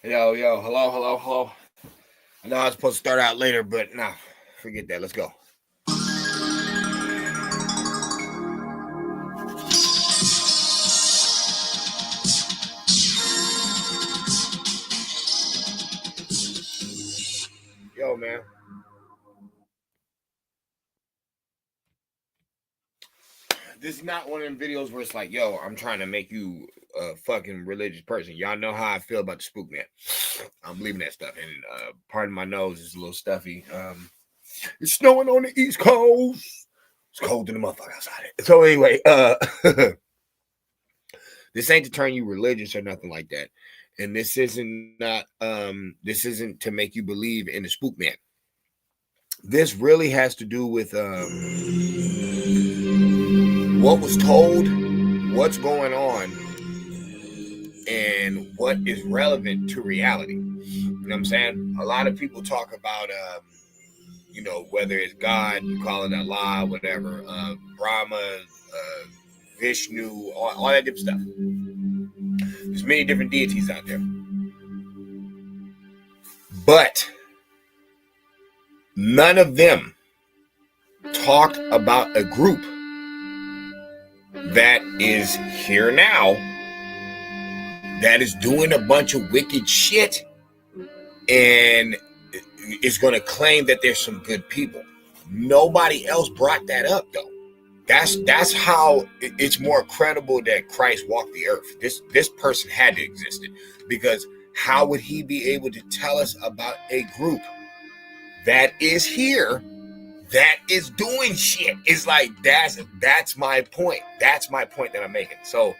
Hello. I know I was supposed to start out later, but nah, forget that. Let's go. Yo, man. This is not one of them videos where it's like, yo, I'm trying to make you a fucking religious person. Y'all know how I feel about the spook man. I'm believing that stuff. And pardon my nose, is a little stuffy. It's snowing on the East Coast. It's cold in the motherfucker outside. So anyway, this ain't to turn you religious or nothing like that. And this isn't to make you believe in the spook man. This really has to do with what was told, what's going on, and what is relevant to reality. You know what I'm saying? A lot of people talk about, whether it's God, you call it Allah, whatever, Brahma, Vishnu, all that different stuff. There's many different deities out there. But none of them talked about a group that is here now that is doing a bunch of wicked shit and is going to claim that there's some good people. Nobody else brought that up, though. That's how it's more credible that Christ walked the earth. This person had to exist, because how would he be able to tell us about a group that is here that is doing shit? It's like that's my point. That's my point that I'm making. So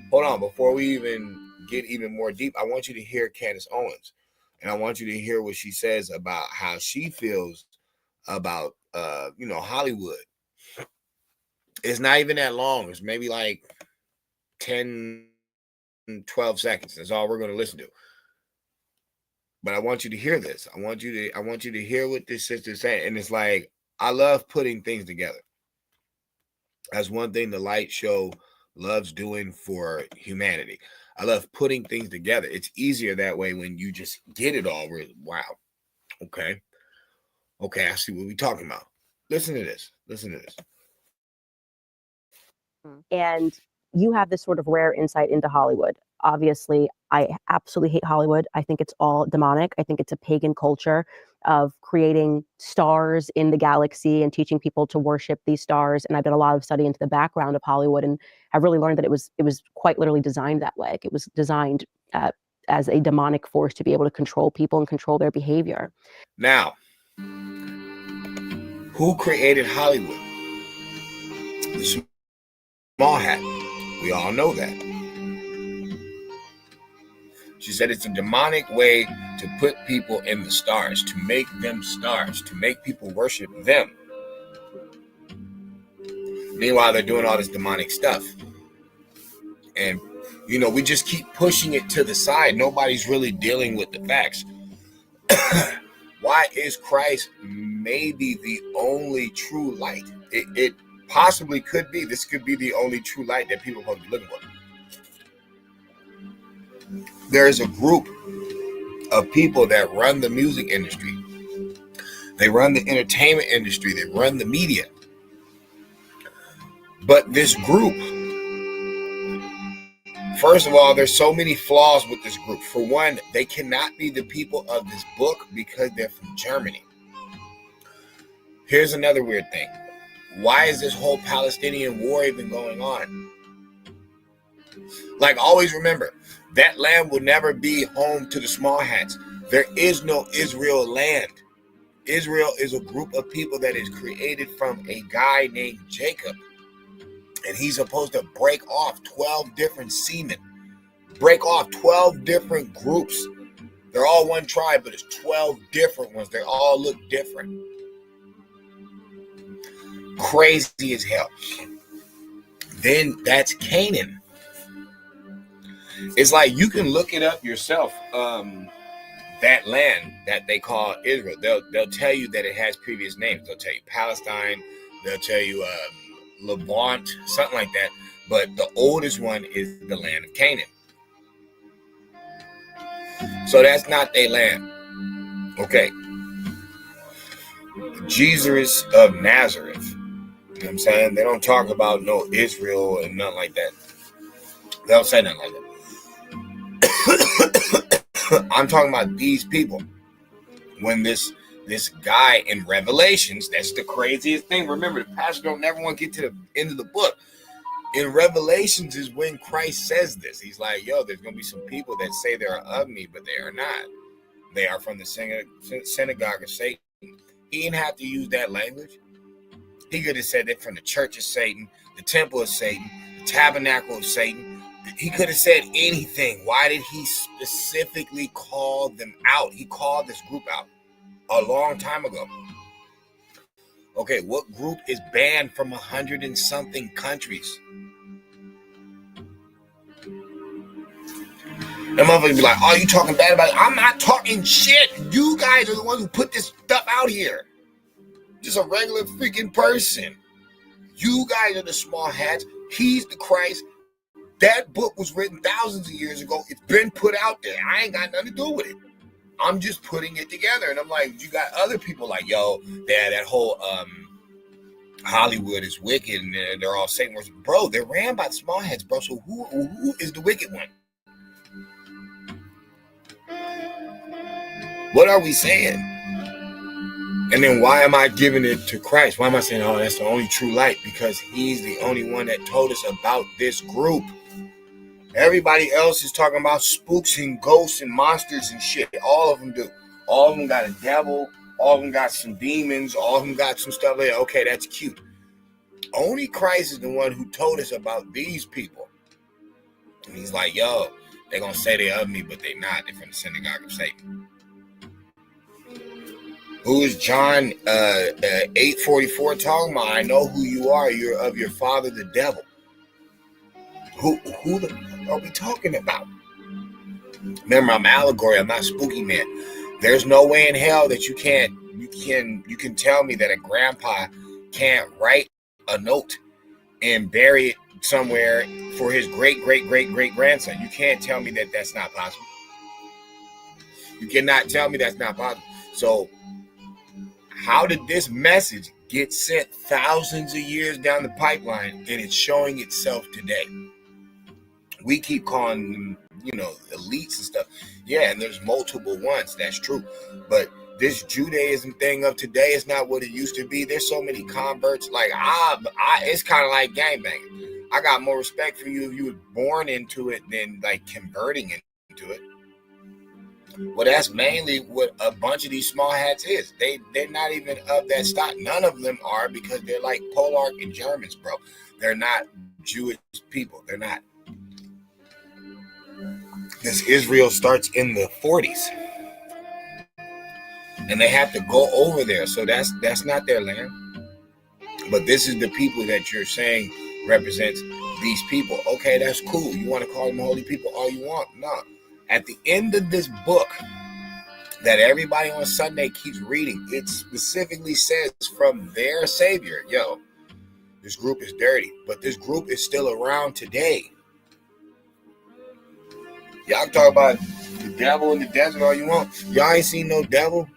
hold on, before we even get even more deep, I want you to hear Candace Owens, and I want you to hear what she says about how she feels about Hollywood. It's not even that long. It's maybe like 10, 12 seconds. That's all we're going to listen to. But I want you to hear this. I want you to hear what this sister's saying. And it's like, I love putting things together. That's one thing the Light Show loves doing for humanity. I love putting things together. It's easier that way when you just get it all. Wow. Okay, I see what we're talking about. Listen to this. And you have this sort of rare insight into Hollywood. Obviously, I absolutely hate Hollywood. I think it's all demonic. I think it's a pagan culture of creating stars in the galaxy and teaching people to worship these stars. And I've done a lot of study into the background of Hollywood, and I've really learned that it was quite literally designed that way. Like, it was designed as a demonic force to be able to control people and control their behavior. Now, who created Hollywood? The small hat. We all know that. She said it's a demonic way to put people in the stars, to make them stars, to make people worship them. Meanwhile, they're doing all this demonic stuff. And, we just keep pushing it to the side. Nobody's really dealing with the facts. Why is Christ maybe the only true light? It possibly could be. This could be the only true light that people are supposed to be looking for. There's a group of people that run the music industry. They run the entertainment industry. They run the media. But this group, first of all, there's so many flaws with this group. For one, they cannot be the people of this book because they're from Germany. Here's another weird thing. Why is this whole Palestinian war even going on? Like, always remember, that land will never be home to the small hats. There is no Israel land. Israel is a group of people that is created from a guy named Jacob. And he's supposed to break off 12 different seamen. Break off 12 different groups. They're all one tribe, but it's 12 different ones. They all look different. Crazy as hell. Then that's Canaan. It's like, you can look it up yourself. That land that they call Israel, they'll tell you that it has previous names. They'll tell you Palestine. They'll tell you Levant, something like that. But the oldest one is the land of Canaan. So that's not their land. Okay. Jesus of Nazareth. You know what I'm saying? They don't talk about no Israel and nothing like that. They don't say nothing like that. I'm talking about these people. When this guy in Revelations, that's the craziest thing. Remember, the pastor don't never want to get to the end of the book. In Revelations is when Christ says this. He's like, yo, there's going to be some people that say they're of me, but they are not. They are from the synagogue of Satan. He didn't have to use that language. He could have said that from the church of Satan, the temple of Satan, the tabernacle of Satan. He could have said anything. Why did he specifically call them out? He called this group out a long time ago. Okay, what group is banned from 100 and something countries? That motherfucker be like, oh, you talking bad about it? I'm not talking shit. You guys are the ones who put this stuff out here. Just a regular freaking person. You guys are the small hats. He's the Christ. That book was written thousands of years ago. It's been put out there. I ain't got nothing to do with it. I'm just putting it together. And I'm like, you got other people like, yo, that whole Hollywood is wicked and they're all Satan worship. Bro, they're ran by the small heads, bro. So who is the wicked one? What are we saying? And then why am I giving it to Christ? Why am I saying, oh, that's the only true light? Because he's the only one that told us about this group. Everybody else is talking about spooks and ghosts and monsters and shit. All of them do. All of them got a devil. All of them got some demons. All of them got some stuff like that. Okay, that's cute. Only Christ is the one who told us about these people. And he's like, yo, they're going to say they're of me, but they're not. They're from the synagogue of Satan. Who is John 8:44 talking about? I know who you are. You're of your father, the devil. Who the fuck are we talking about? Remember, I'm allegory. I'm not spooky man. There's no way in hell that you can tell me that a grandpa can't write a note and bury it somewhere for his great grandson. You can't tell me that that's not possible. You cannot tell me that's not possible. So how did this message get sent thousands of years down the pipeline and it's showing itself today? We keep calling them, elites and stuff. Yeah, and there's multiple ones. That's true. But this Judaism thing of today is not what it used to be. There's so many converts. Like, it's kind of like gangbanging. I got more respect for you if you were born into it than like converting into it. Well, that's mainly what a bunch of these small hats is. They're not even of that stock. None of them are, because they're like Polark and Germans, bro. They're not Jewish people. They're not. Because Israel starts in the 40s. And they have to go over there. So that's not their land. But this is the people that you're saying represents these people. Okay, that's cool. You want to call them holy people all you want? No. At the end of this book that everybody on Sunday keeps reading, it specifically says from their Savior, yo, this group is dirty, but this group is still around today. Y'all talk about the devil in the desert all you want. Y'all ain't seen no devil.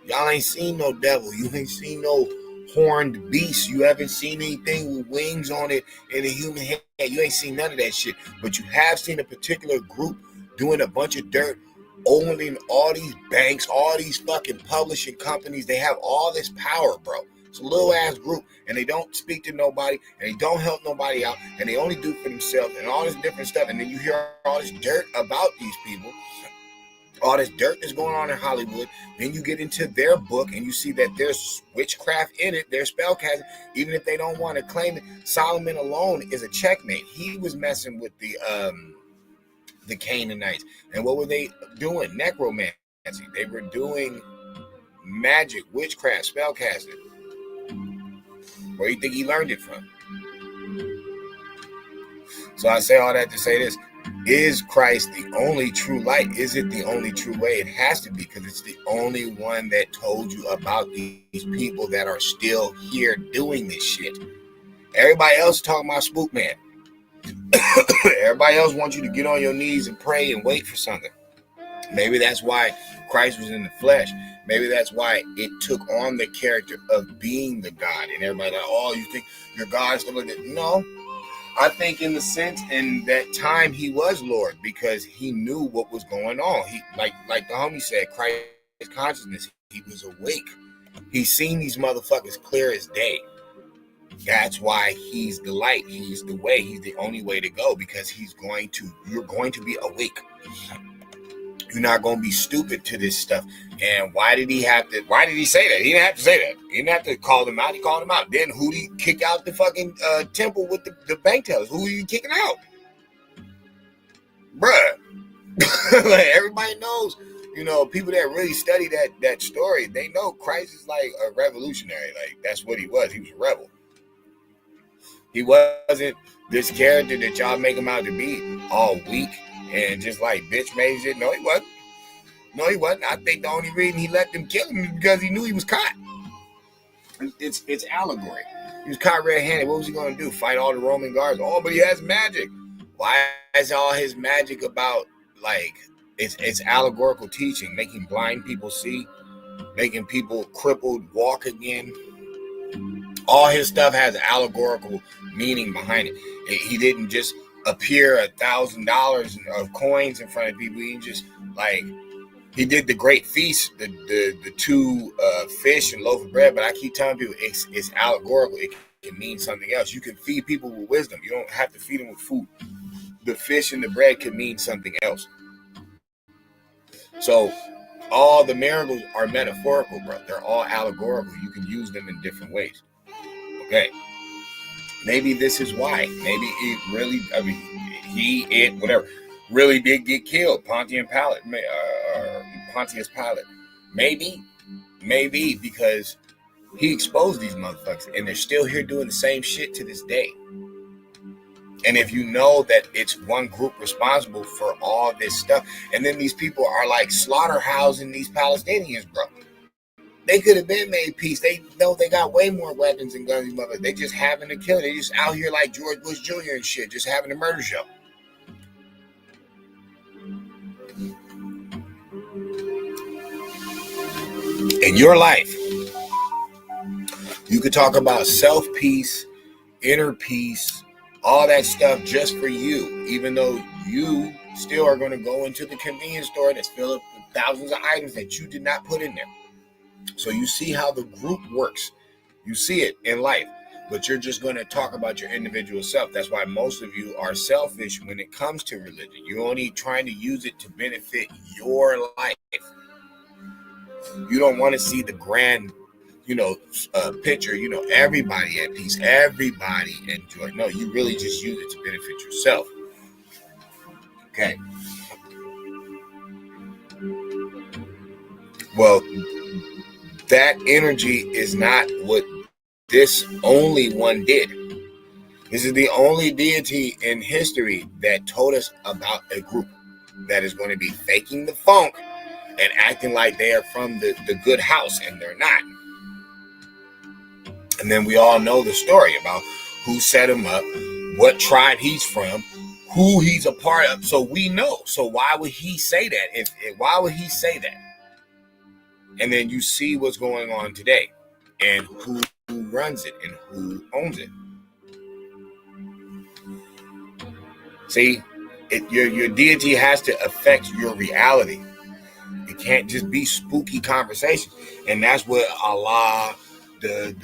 Y'all ain't seen no devil. You ain't seen no horned beast. You haven't seen anything with wings on it in a human head. You ain't seen none of that shit. But you have seen a particular group doing a bunch of dirt, owning all these banks, all these fucking publishing companies. They have all this power, bro. It's a little ass group, and they don't speak to nobody, and they don't help nobody out, and they only do for themselves, and all this different stuff. And then you hear all this dirt about these people. All this dirt that's going on in Hollywood. Then you get into their book and you see that there's witchcraft in it. There's spellcasting. Even if they don't want to claim it, Solomon alone is a checkmate. He was messing with the Canaanites. And what were they doing? Necromancy. They were doing magic, witchcraft, spellcasting. Where do you think he learned it from? So I say all that to say this. Is Christ the only true light? Is it the only true way? It has to be, because it's the only one that told you about these people that are still here doing this shit. Everybody else is talking about spook man. Everybody else wants you to get on your knees and pray and wait for something. Maybe that's why Christ was in the flesh. Maybe that's why it took on the character of being the God. And everybody like, oh, you think you're God? Stuff like that. No, I think in the sense in that time he was Lord because he knew what was going on. He like the homie said, Christ consciousness. He was awake. He's seen these motherfuckers clear as day. That's why he's the light. He's the way. He's the only way to go because you're going to be awake. You're not going to be stupid to this stuff. And why did he say that? He didn't have to say that. He didn't have to call them out. He called them out. Then who did he kick out the fucking temple with the bank tellers? Who are you kicking out? Bruh. Like, everybody knows, people that really study that story, they know Christ is like a revolutionary. Like, that's what he was. He was a rebel. He wasn't this character that y'all make him out to be, all weak and just like bitch made shit. No, he wasn't. No, he wasn't. I think the only reason he let them kill him is because he knew he was caught. It's allegory. He was caught red-handed. What was he going to do? Fight all the Roman guards? Oh, but he has magic. Why is all his magic about, like, it's allegorical teaching, making blind people see, making people crippled walk again. All his stuff has allegorical meaning behind it. He didn't just appear $1,000 of coins in front of people. He just, like, he did the great feast, the two fish and loaf of bread. But I keep telling people it's allegorical. It can mean something else. You can feed people with wisdom. You don't have to feed them with food. The fish and the bread can mean something else. So all the miracles are metaphorical, bro. They're all allegorical. You can use them in different ways. Okay. Maybe this is why. Maybe it really, whatever, really did get killed. Pontius Pilate. Maybe because he exposed these motherfuckers and they're still here doing the same shit to this day. And if you know that it's one group responsible for all this stuff, and then these people are like slaughterhousing these Palestinians, bro. They could have been made peace. They know they got way more weapons and guns. They just having to kill. They just out here like George Bush Jr. and shit, just having a murder show. In your life, you could talk about self-peace, inner peace, all that stuff just for you, even though you still are going to go into the convenience store that's filled up with thousands of items that you did not put in there. So you see how the group works. You see it in life, but you're just going to talk about your individual self. That's why most of you are selfish when it comes to religion. You're only trying to use it to benefit your life. You don't want to see the grand, picture, everybody at peace, everybody enjoy. No, you really just use it to benefit yourself. Okay. Well, that energy is not what this only one did. This is the only deity in history that told us about a group that is going to be faking the funk and acting like they are from the good house, and they're not. And then we all know the story about who set him up, what tribe he's from, who he's a part of. So we know. So why would he say that? Why would he say that? And then you see what's going on today and who runs it and who owns it. See, your deity has to affect your reality. It can't just be spooky conversation. And that's what Allah, the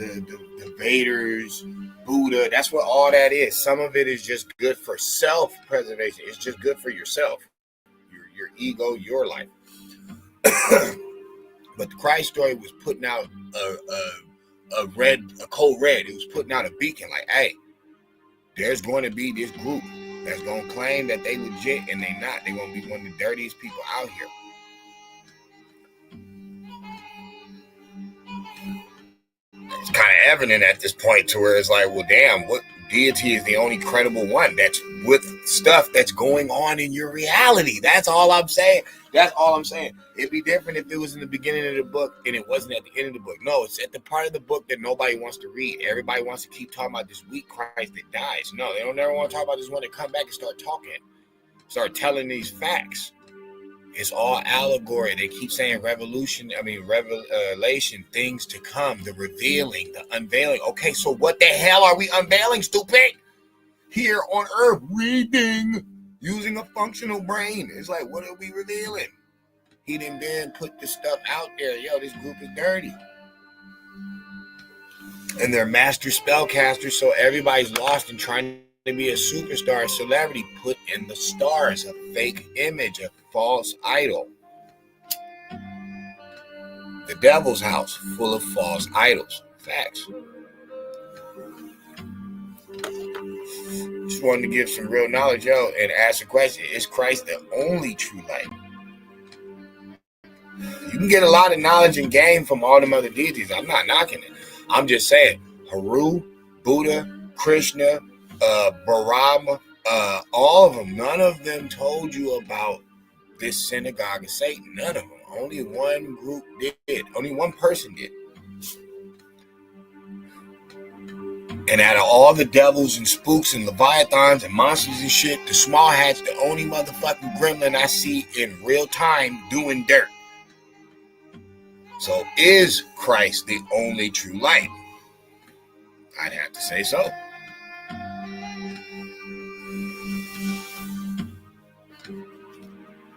Vaders, Buddha, that's what all that is. Some of it is just good for self-preservation. It's just good for yourself, your ego, your life. But the Christ story was putting out a cold red. It was putting out a beacon like, hey, there's going to be this group that's going to claim that they legit and they not. They're going to be one of the dirtiest people out here. It's kind of evident at this point to where it's like, well, damn, what deity is the only credible one that's with stuff that's going on in your reality? That's all I'm saying. It'd be different if it was in the beginning of the book and it wasn't at the end of the book. No, it's at the part of the book that nobody wants to read. Everybody wants to keep talking about this weak Christ that dies. No, they don't never want to talk about this one that come back and start talking, start telling these facts. It's all allegory. They keep saying revelation, things to come, the revealing, the unveiling. Okay, so what the hell are we unveiling, stupid? Here on Earth, reading, using a functional brain. It's like, what are we revealing? He didn't then put the stuff out there. Yo, this group is dirty. And they're master spellcasters, so everybody's lost in trying to be a superstar, a celebrity, put in the stars, a fake image, a false idol. The devil's house full of false idols. Facts. Just wanted to give some real knowledge, yo, and ask a question. Is Christ the only true light? You can get a lot of knowledge and game from all them other deities. I'm not knocking it. I'm just saying, Haru, Buddha, Krishna, Brahma, all of them, none of them told you about this synagogue of Satan. None of them. Only one group did. Only one person did. And out of all the devils and spooks and leviathans and monsters and shit, the small hat's the only motherfucking gremlin I see in real time doing dirt. So is Christ the only true light? I'd have to say so.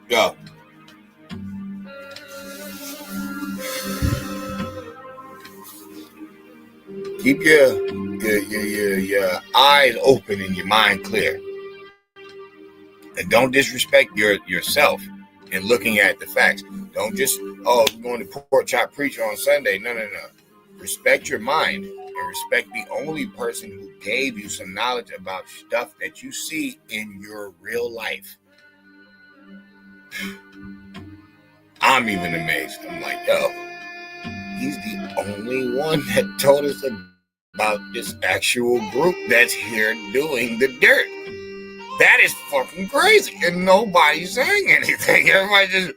Yo. Keep your eyes open and your mind clear. And don't disrespect yourself in looking at the facts. Don't just, we're going to pork chop preacher on Sunday. No. Respect your mind and respect the only person who gave you some knowledge about stuff that you see in your real life. I'm even amazed. I'm like, yo, he's the only one that told us about this actual group that's here doing the dirt. That is fucking crazy. And nobody's saying anything. Everybody just,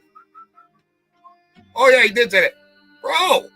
oh yeah, he did say that. Bro.